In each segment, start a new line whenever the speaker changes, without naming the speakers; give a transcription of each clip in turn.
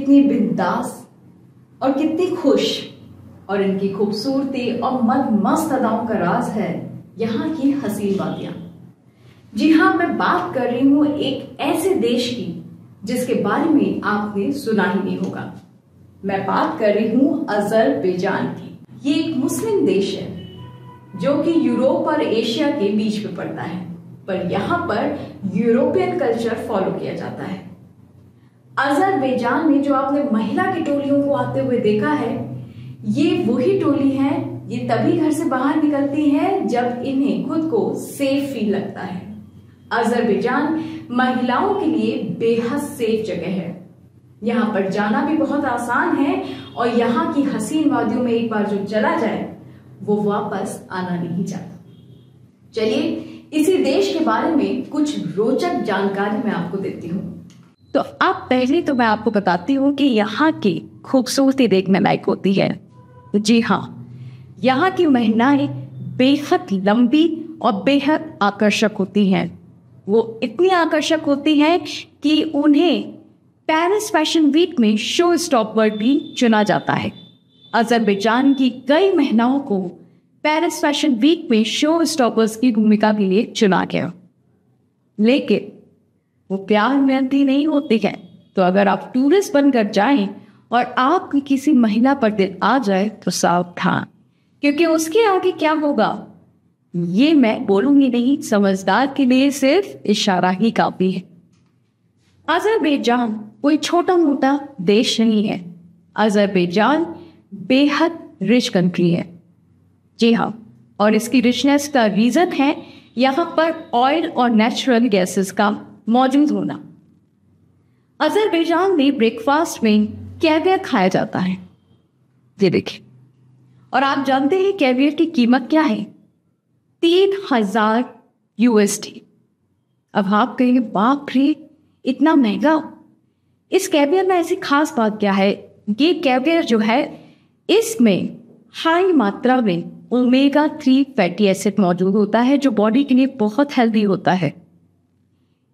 कितनी बिंदास और कितनी खुश, और इनकी खूबसूरती और मस्त अदाओं का राज है यहाँ की हसीन वादियां। जी हाँ, मैं बात कर रही हूँ एक ऐसे देश की जिसके बारे में आपने सुना ही नहीं होगा। मैं बात कर रही हूँ अजरबैजान की। ये एक मुस्लिम देश है जो कि यूरोप और एशिया के बीच में पड़ता है, पर यहाँ पर यूरोपियन कल्चर फॉलो किया जाता है। अजरबैजान में जो आपने महिला की टोलियों को आते हुए देखा है, ये वही टोली है। ये तभी घर से बाहर निकलती है जब इन्हें खुद को सेफ फील लगता है। अजरबैजान महिलाओं के लिए बेहद सेफ जगह है। यहाँ पर जाना भी बहुत आसान है और यहाँ की हसीन वादियों में एक बार जो चला जाए वो वापस आना नहीं चाहता। चलिए इसी देश के बारे में कुछ रोचक जानकारी मैं आपको देती हूँ।
तो अब पहले तो मैं आपको बताती हूँ कि यहाँ की खूबसूरती देखने लायक होती है। जी हाँ, यहाँ की महिलाएं बेहद लंबी और बेहद आकर्षक होती हैं। वो इतनी आकर्षक होती हैं कि उन्हें पेरिस फैशन वीक में शो स्टॉपर भी चुना जाता है। अजरबैजान की कई महिलाओं को पेरिस फैशन वीक में शो स्टॉपर्स की भूमिका के लिए चुना गया, लेकिन वो प्यार में अंधी नहीं होती है। तो अगर आप टूरिस्ट बनकर जाएं और आपकी किसी महिला पर दिल आ जाए तो सावधान, क्योंकि उसके आगे क्या होगा ये मैं बोलूंगी नहीं। समझदार के लिए सिर्फ इशारा ही काफी है। अजरबैजान कोई छोटा मोटा देश नहीं है। अजरबैजान बेहद रिच कंट्री है। जी हाँ, और इसकी रिचनेस का रीजन है यहाँ पर ऑयल और नेचुरल गैसेस का मौजूद होना। अजरबैजान में ब्रेकफास्ट में कैवियर खाया जाता है। ये देखिए, और आप जानते हैं कैवियर की कीमत क्या है? 3000 USD। अब आप कहेंगे बाप रे, इतना महंगा। इस कैवियर में ऐसी खास बात क्या है? ये कैवियर जो है इसमें हाई मात्रा में ओमेगा 3 फैटी एसिड मौजूद होता है, जो बॉडी के लिए बहुत हेल्दी होता है।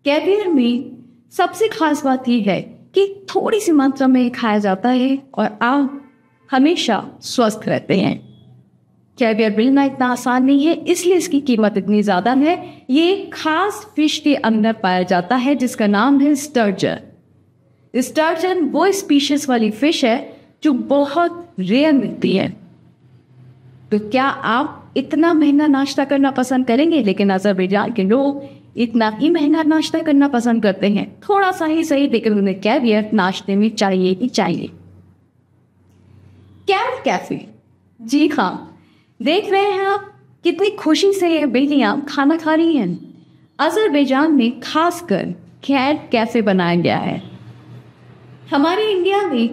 कैवियर में सबसे खास बात यह है कि थोड़ी सी मात्रा में खाया जाता है और आप हमेशा स्वस्थ रहते हैं। कैवियर मिलना इतना आसान नहीं है, इसलिए इसकी कीमत इतनी ज़्यादा है। ये खास फिश के अंदर पाया जाता है जिसका नाम है स्टर्जन। स्टर्जन वो स्पीशीज वाली फिश है जो बहुत रेयर मिलती है। तो क्या आप इतना महंगा नाश्ता करना पसंद करेंगे? लेकिन अजरबैजान के लोग इतना ही महंगा नाश्ता करना पसंद करते हैं। थोड़ा सा ही सही, लेकिन उन्हें कैवियर नाश्ते में चाहिए ही चाहिए। कैट कैफे, जी हाँ, देख रहे हैं आप कितनी खुशी से ये बेटियां खाना खा रही हैं। अजरबैजान में खासकर कैट कैफे बनाया गया है। हमारे इंडिया में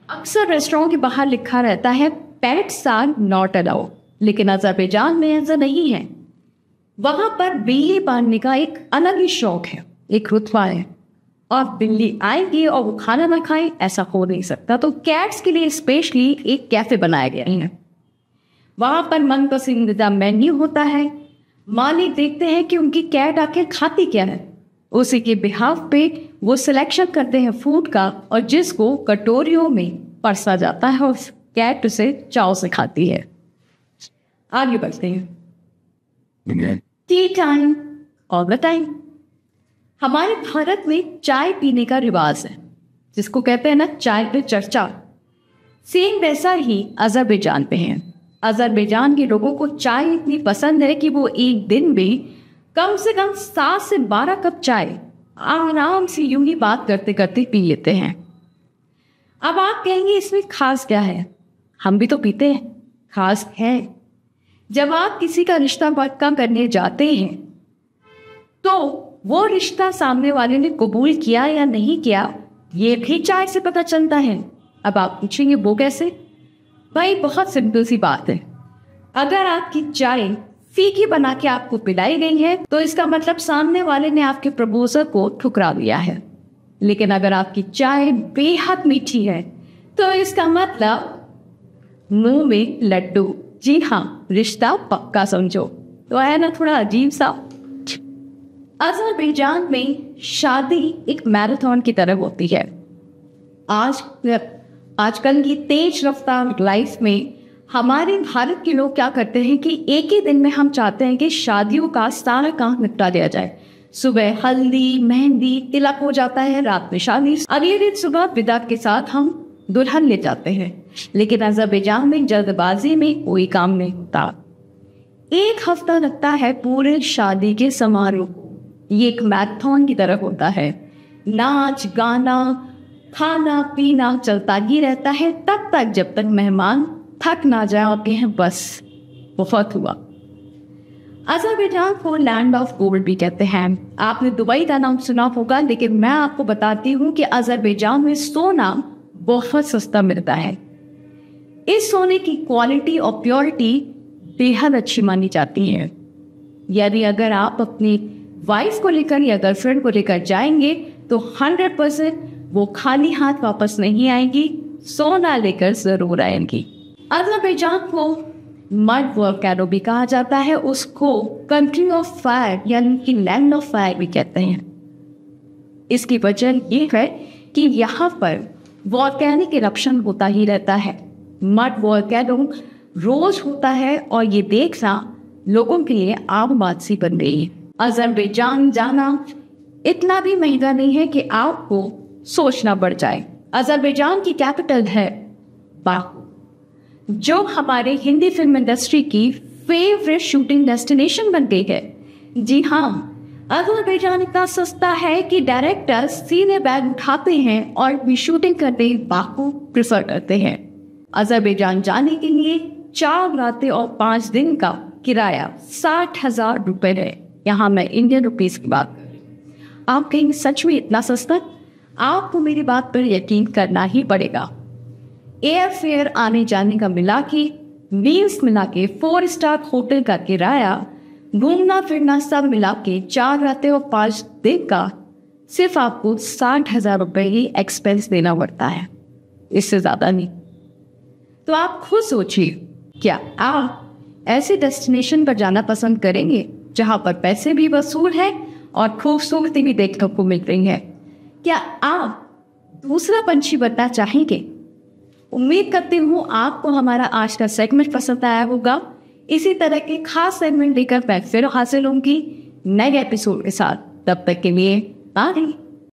अक्सर रेस्टोरेंट के बाहर लिखा रहता है पेट्स आर नॉट अलाउड, लेकिन अजरबैजान में ऐसा नहीं है। वहां पर बिल्ली पालने का एक अलग ही शौक है, एक रुतबा है, और बिल्ली आएगी और वो खाना ना खाए ऐसा हो नहीं सकता। तो कैट्स के लिए स्पेशली एक कैफे बनाया गया है। वहां पर मन पसंदीदा मेन्यू होता है। मालिक देखते हैं कि उनकी कैट आखिर खाती क्या है, उसी के बिहाफ पे वो सिलेक्शन करते हैं फूड का, और जिसको कटोरियों में परसा जाता है और कैट उसे चाव से खाती है। आगे बढ़ते हैं। T time all the time. हमारे भारत में चाय पीने का रिवाज है, जिसको कहते हैं ना चाय पे चर्चा। सेम वैसा ही अजरबैजान पे है। अजरबैजान के लोगों को चाय इतनी पसंद है कि वो एक दिन में कम से कम 7 से 12 कप चाय आराम से यूं ही बात करते करते पी लेते हैं। अब आप कहेंगे इसमें खास क्या है? हम भी तो पीते हैं। खास है, जब आप किसी का रिश्ता पक्का करने जाते हैं तो वो रिश्ता सामने वाले ने कबूल किया या नहीं किया ये भी चाय से पता चलता है। अब आप पूछेंगे वो कैसे? भाई बहुत सिंपल सी बात है। अगर आपकी चाय फीकी बना के आपको पिलाई गई है तो इसका मतलब सामने वाले ने आपके प्रपोजल को ठुकरा दिया है। लेकिन अगर आपकी चाय बेहद मीठी है तो इसका मतलब मुंह में लड्डू। जी हाँ, रिश्ता पक्का समझो। तो है ना थोड़ा अजीब सा। अजरबैजान में शादी एक मैराथन की तरह होती है। आज आजकल की तेज रफ्तार लाइफ में हमारे भारत के लोग क्या करते हैं कि एक ही दिन में हम चाहते हैं कि शादियों का सारा काम निपटा दिया जाए। सुबह हल्दी मेहंदी तिलक हो जाता है, रात में शादी, अगले दिन सुबह विदा के साथ हम दुल्हन ले जाते हैं। लेकिन अज़रबैजान में जल्दबाजी में कोई काम नहीं होता। 1 हफ्ता लगता है पूरे शादी के समारोह। ये एक मैराथन की तरह होता है। नाच गाना खाना पीना चलता ही रहता है तब तक जब तक मेहमान थक ना जाए और कहें बस बहुत हुआ। अज़रबैजान को लैंड ऑफ गोल्ड भी कहते हैं। आपने दुबई का नाम सुना होगा, लेकिन मैं आपको बताती हूँ कि अज़रबैजान में सोना बहुत सस्ता मिलता है। इस सोने की क्वालिटी और प्योरिटी बेहद अच्छी मानी जाती है। यदि अगर आप अपनी वाइफ को लेकर या गर्लफ्रेंड को लेकर जाएंगे तो 100% वो खाली हाथ वापस नहीं आएंगी, सोना लेकर जरूर आएंगी। अज़रबैजान को मड वोल्केनो भी कहा जाता है, उसको कंट्री ऑफ फायर यानी कि लैंड ऑफ फायर भी कहते हैं। इसकी वजह ये है कि यहाँ पर वोल्केनिक इरप्शन होता ही रहता है। मड वोल्केनो रोज होता है और ये देखना लोगों के लिए आम बात सी बन गई है। अज़रबैजान जाना इतना भी महंगा नहीं है कि आपको सोचना पड़ जाए। अज़रबैजान की कैपिटल है बाकू, जो हमारे हिंदी फिल्म इंडस्ट्री की फेवरेट शूटिंग डेस्टिनेशन बन गई है। जी हाँ, अज़रबैजान इतना सस्ता है कि डायरेक्टर सीधे बैग उठाते हैं और भी शूटिंग करते बाकू प्रेफर करते हैं। अज़रबैजान जाने के लिए 4 रातें और 5 दिन का किराया 60,000 रुपये है। यहाँ मैं इंडियन रुपीस की बात कर रही हूँ। आप कहेंगे सच में इतना सस्ता? आपको मेरी बात पर यकीन करना ही पड़ेगा। एयर फेयर आने जाने का मिला के, मील्स मिला के, 4 स्टार होटल का किराया, घूमना फिरना सब मिला के 4 रातें और 5 दिन का सिर्फ आपको 60,000 रुपये ही एक्सपेंस देना पड़ता है, इससे ज़्यादा नहीं। तो आप खुद सोचिए, क्या आप ऐसे डेस्टिनेशन पर जाना पसंद करेंगे जहाँ पर पैसे भी वसूल है और खूबसूरती भी देखने को मिल रही है? क्या आप दूसरा पंछी बनना चाहेंगे? उम्मीद करती हूँ आपको हमारा आज का सेगमेंट पसंद आया होगा। इसी तरह के खास सेगमेंट लेकर मैं फिर हाजिर होंगी नए एपिसोड के साथ। तब तक के लिए बाय।